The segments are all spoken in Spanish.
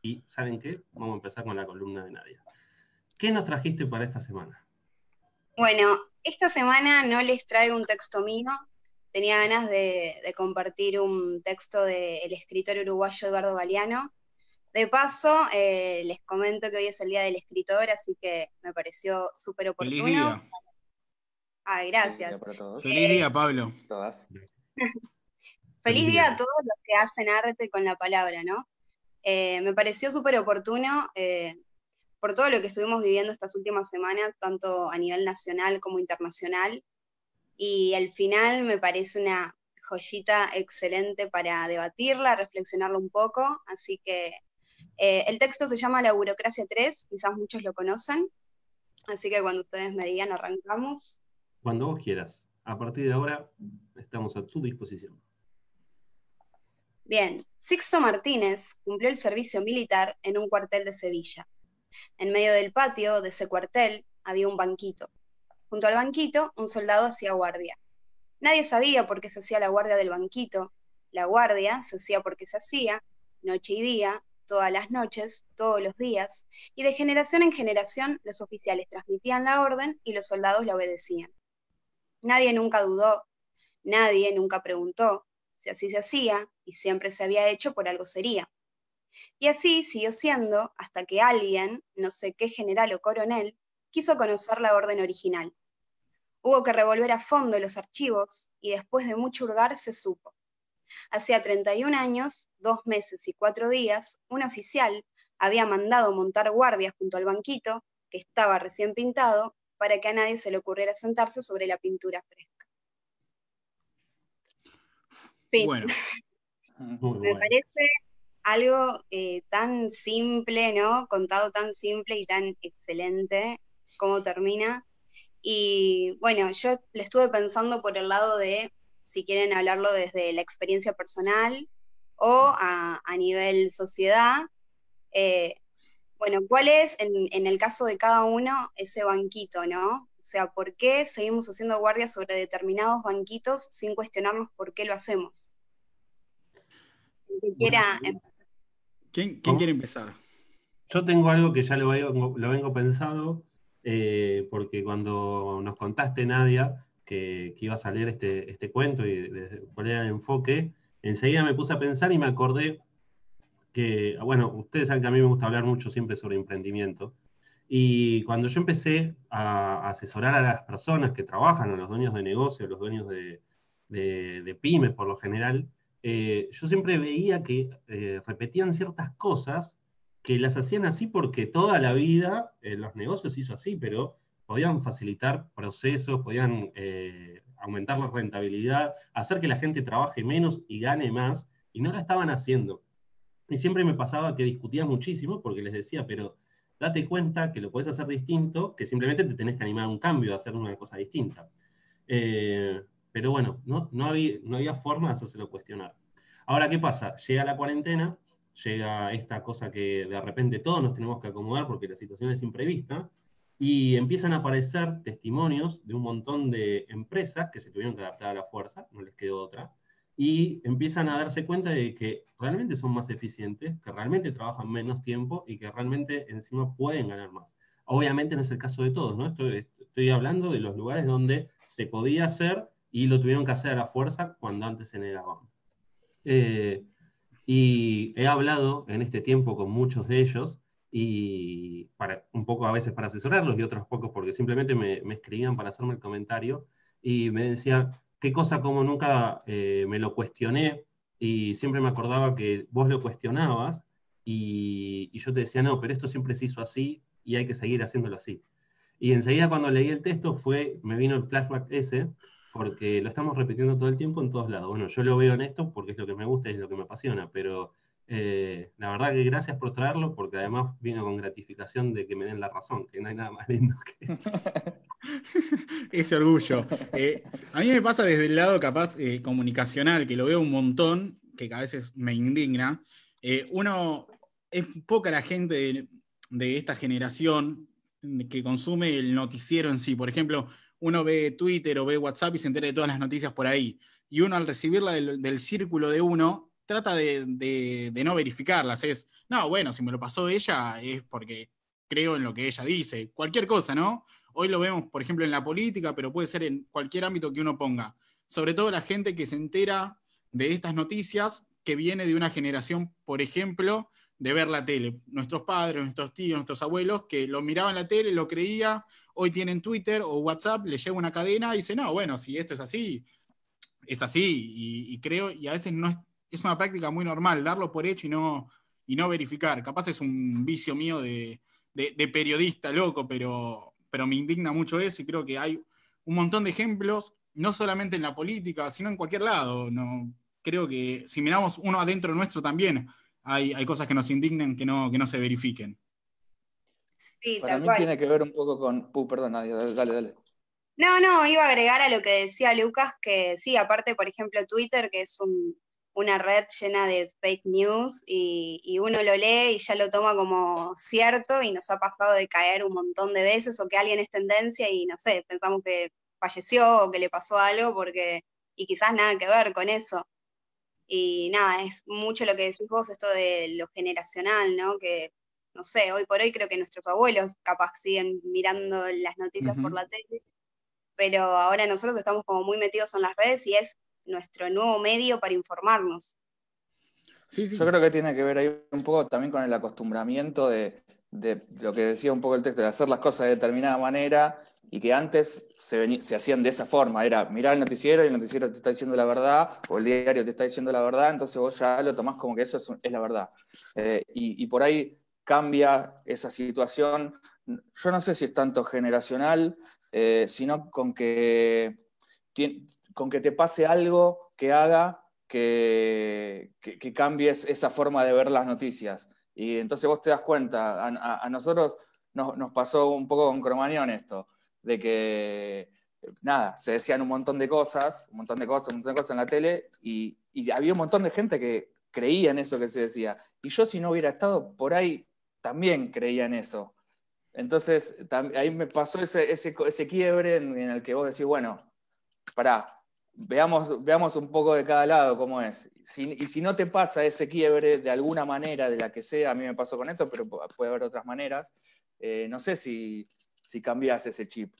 Y ¿saben qué? Vamos a empezar con la columna de Nadia. ¿Qué nos trajiste para esta semana? Bueno, esta semana no les traigo un texto mío. Tenía ganas de compartir un texto del escritor uruguayo Eduardo Galeano. De paso, les comento que hoy es el Día del Escritor, así que me pareció súper Feliz oportuno. día. Ay, gracias. Para todos. Feliz día, Pablo. Todas. Feliz día a todos los que hacen arte con la palabra, ¿no? Me pareció súper oportuno por todo lo que estuvimos viviendo estas últimas semanas, tanto a nivel nacional como internacional, y al final me parece una joyita excelente para debatirla, reflexionarla un poco, así que el texto se llama La burocracia 3, quizás muchos lo conocen, así que cuando ustedes me digan arrancamos. Cuando vos quieras. A partir de ahora estamos a tu disposición. Bien, Sixto Martínez cumplió el servicio militar en un cuartel de Sevilla. En medio del patio de ese cuartel había un banquito. Junto al banquito, un soldado hacía guardia. Nadie sabía por qué se hacía la guardia del banquito. La guardia se hacía porque se hacía, noche y día, todas las noches, todos los días, y de generación en generación los oficiales transmitían la orden y los soldados la obedecían. Nadie nunca dudó, nadie nunca preguntó. Si así se hacía, y siempre se había hecho, por algo sería. Y así siguió siendo hasta que alguien, no sé qué general o coronel, quiso conocer la orden original. Hubo que revolver a fondo los archivos y después de mucho hurgar se supo. Hacía 31 años, 2 meses y 4 días, un oficial había mandado montar guardias junto al banquito, que estaba recién pintado, para que a nadie se le ocurriera sentarse sobre la pintura fresca. Fin. Bueno. Me parece algo tan simple, ¿no? Contado tan simple y tan excelente como termina. Y bueno, yo le estuve pensando por el lado de, si quieren hablarlo desde la experiencia personal o a nivel sociedad, bueno, ¿cuál es en el caso de cada uno ese banquito, ¿no? O sea, ¿por qué seguimos haciendo guardia sobre determinados banquitos sin cuestionarnos por qué lo hacemos? El que quiera ¿Quién quiere empezar? Yo tengo algo que ya lo vengo pensado, porque cuando nos contaste, Nadia, que iba a salir este cuento y cuál era el enfoque, enseguida me puse a pensar y me acordé que, bueno, ustedes saben que a mí me gusta hablar mucho siempre sobre emprendimiento. Y cuando yo empecé a asesorar a las personas que trabajan, a los dueños de negocio, a los dueños de pymes por lo general, yo siempre veía que repetían ciertas cosas que las hacían así porque toda la vida los negocios se hizo así, pero podían facilitar procesos, podían aumentar la rentabilidad, hacer que la gente trabaje menos y gane más, y no la estaban haciendo. Y siempre me pasaba que discutía muchísimo porque les decía, pero date cuenta que lo podés hacer distinto, que simplemente te tenés que animar a un cambio, a hacer una cosa distinta. Pero bueno, no había forma de hacérselo cuestionar. Ahora, ¿qué pasa? Llega la cuarentena, llega esta cosa que de repente todos nos tenemos que acomodar porque la situación es imprevista, y empiezan a aparecer testimonios de un montón de empresas que se tuvieron que adaptar a la fuerza, no les quedó otra, y empiezan a darse cuenta de que realmente son más eficientes, que realmente trabajan menos tiempo y que realmente encima pueden ganar más. Obviamente no es el caso de todos, ¿no? Estoy hablando de los lugares donde se podía hacer y lo tuvieron que hacer a la fuerza cuando antes se negaban. Y he hablado en este tiempo con muchos de ellos, y un poco a veces para asesorarlos y otros pocos porque simplemente me escribían para hacerme el comentario y me decían, qué cosa como nunca me lo cuestioné, y siempre me acordaba que vos lo cuestionabas y yo te decía, no, pero esto siempre se hizo así y hay que seguir haciéndolo así. Y enseguida cuando leí el texto me vino el flashback ese, porque lo estamos repitiendo todo el tiempo en todos lados. Bueno, yo lo veo en esto porque es lo que me gusta y es lo que me apasiona, pero la verdad que gracias por traerlo, porque además vino con gratificación de que me den la razón, que no hay nada más lindo que eso. Ese orgullo. A mí me pasa desde el lado capaz comunicacional, que lo veo un montón, que a veces me indigna. Es poca la gente de esta generación que consume el noticiero en sí. Por ejemplo, uno ve Twitter o ve WhatsApp y se entera de todas las noticias por ahí. Y uno al recibirla del círculo de uno, trata de no verificarlas. No, bueno, si me lo pasó ella es porque creo en lo que ella dice. Cualquier cosa, ¿no? Hoy lo vemos, por ejemplo, en la política, pero puede ser en cualquier ámbito que uno ponga. Sobre todo la gente que se entera de estas noticias que viene de una generación, por ejemplo, de ver la tele. Nuestros padres, nuestros tíos, nuestros abuelos, que lo miraban la tele, lo creía, hoy tienen Twitter o WhatsApp, le llega una cadena y dice, no, bueno, si esto es así, y creo, y a veces no es una práctica muy normal, darlo por hecho y no verificar. Capaz es un vicio mío de periodista loco, pero me indigna mucho eso, y creo que hay un montón de ejemplos, no solamente en la política, sino en cualquier lado. No, creo que si miramos uno adentro nuestro también, hay cosas que nos indignan que no se verifiquen. Sí, Para tal mí cual. tiene que ver un poco con... perdón, Nadia, dale. No, iba a agregar a lo que decía Lucas, que sí, aparte, por ejemplo, Twitter, que es una red llena de fake news, y uno lo lee y ya lo toma como cierto, y nos ha pasado de caer un montón de veces, o que alguien es tendencia y, no sé, pensamos que falleció o que le pasó algo, y quizás nada que ver con eso. Y nada, es mucho lo que decís vos, esto de lo generacional, ¿no? Que, no sé, hoy por hoy creo que nuestros abuelos capaz siguen mirando las noticias por Uh-huh. la tele, pero ahora nosotros estamos como muy metidos en las redes y es nuestro nuevo medio para informarnos. Sí, Yo sí. creo que tiene que ver ahí un poco también con el acostumbramiento de lo que decía un poco el texto, de hacer las cosas de determinada manera, y que antes se hacían de esa forma. Era mirar el noticiero y el noticiero te está diciendo la verdad, o el diario te está diciendo la verdad, entonces vos ya lo tomás como que eso es la verdad. Y por ahí cambia esa situación. Yo no sé si es tanto generacional, sino con que te pase algo que haga que cambies esa forma de ver las noticias. Y entonces vos te das cuenta, a nosotros nos pasó un poco con Cromañón esto, de que, nada, se decían un montón de cosas en la tele, y había un montón de gente que creía en eso que se decía. Y yo, si no hubiera estado por ahí, también creía en eso. Entonces, ahí me pasó ese quiebre en el que vos decís, bueno, pará, veamos un poco de cada lado cómo es. Y si no te pasa ese quiebre de alguna manera, de la que sea, a mí me pasó con esto, pero puede haber otras maneras, no sé si cambias ese chip.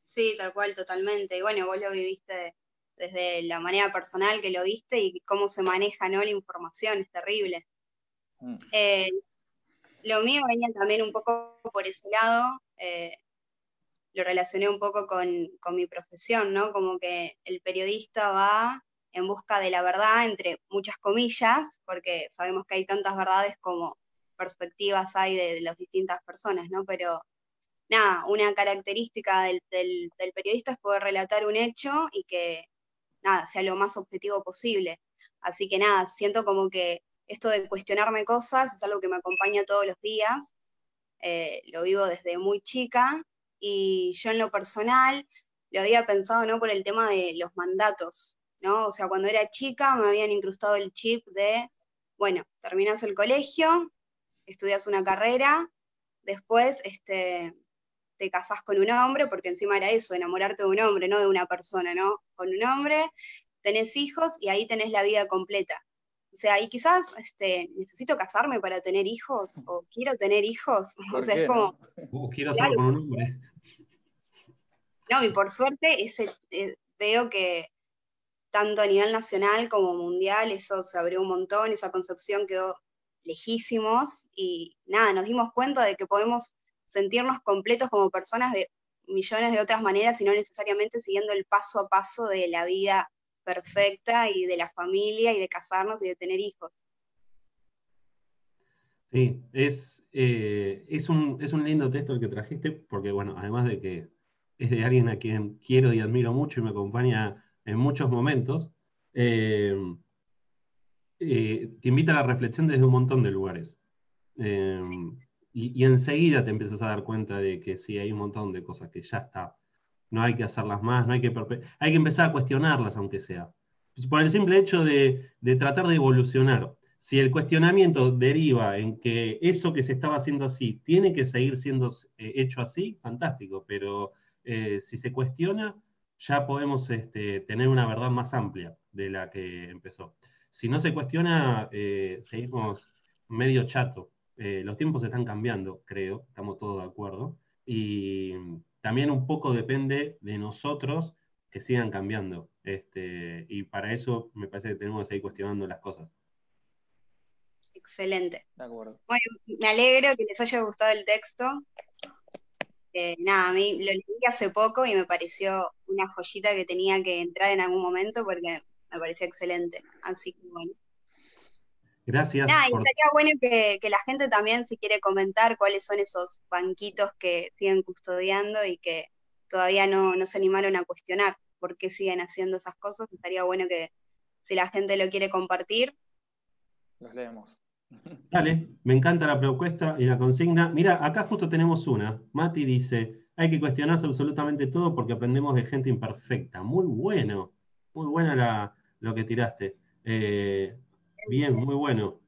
Sí, tal cual, totalmente. Y bueno, vos lo viviste desde la manera personal que lo viste y cómo se maneja, ¿no? La información, es terrible. Mm. Lo mío venía también un poco por ese lado, lo relacioné un poco con mi profesión, ¿no? Como que el periodista va en busca de la verdad, entre muchas comillas, porque sabemos que hay tantas verdades como perspectivas hay de las distintas personas, ¿no? Pero nada, una característica del periodista es poder relatar un hecho y que, nada, sea lo más objetivo posible. Así que nada, siento como que esto de cuestionarme cosas es algo que me acompaña todos los días, lo vivo desde muy chica, y yo en lo personal lo había pensado, ¿no? Por el tema de los mandatos, ¿no? O sea, cuando era chica me habían incrustado el chip de, bueno, terminas el colegio, estudias una carrera, después te casás con un hombre, porque encima era eso, enamorarte de un hombre, no de una persona, ¿no? Con un hombre, tenés hijos y ahí tenés la vida completa. O sea, y quizás necesito casarme para tener hijos, o quiero tener hijos. O ¿Por sea, es qué, como, no? Quiero hacerlo claro, con un hombre. no, y por suerte veo que tanto a nivel nacional como mundial eso se abrió un montón, esa concepción quedó lejísimos, y nada, nos dimos cuenta de que podemos sentirnos completos como personas de millones de otras maneras y no necesariamente siguiendo el paso a paso de la vida perfecta y de la familia y de casarnos y de tener hijos. Sí, es un lindo texto el que trajiste, porque bueno, además de que es de alguien a quien quiero y admiro mucho y me acompaña en muchos momentos, eh, te invita a la reflexión desde un montón de lugares. Eh, Sí, y enseguida te empiezas a dar cuenta de que sí, hay un montón de cosas que ya está. No hay que hacerlas más, no hay que empezar a cuestionarlas, aunque sea. Pues por el simple hecho de tratar de evolucionar. Si el cuestionamiento deriva en que eso que se estaba haciendo así tiene que seguir siendo hecho así, fantástico, pero si se cuestiona, ya podemos tener una verdad más amplia de la que empezó. si no se cuestiona, seguimos medio chato. Los tiempos están cambiando, creo, estamos todos de acuerdo. Y también un poco depende de nosotros que sigan cambiando. Y para eso me parece que tenemos que seguir cuestionando las cosas. Excelente. De acuerdo. Bueno, me alegro que les haya gustado el texto. Nada, a mí lo leí hace poco y me pareció una joyita que tenía que entrar en algún momento porque me pareció excelente. Así que bueno. Gracias. Nada, y estaría bueno que la gente también, si quiere comentar cuáles son esos banquitos que siguen custodiando y que todavía no se animaron a cuestionar por qué siguen haciendo esas cosas, estaría bueno que si la gente lo quiere compartir. Los leemos. Dale, me encanta la propuesta y la consigna. Mira, acá justo tenemos una. Mati dice, hay que cuestionarse absolutamente todo porque aprendemos de gente imperfecta. Muy bueno, muy buena lo que tiraste. Bien, muy bueno.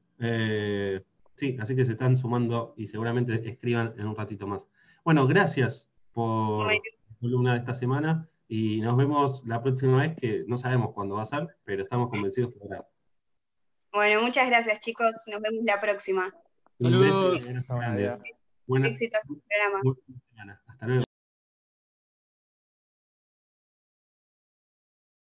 Sí, así que se están sumando y seguramente escriban en un ratito más. Bueno, gracias por Bueno, la columna de esta semana y nos vemos la próxima vez, que no sabemos cuándo va a ser, pero estamos convencidos que será. bueno, muchas gracias, chicos. Nos vemos la próxima. Un beso Saludos. y un abrazo grande. Buena- Éxitos en el programa.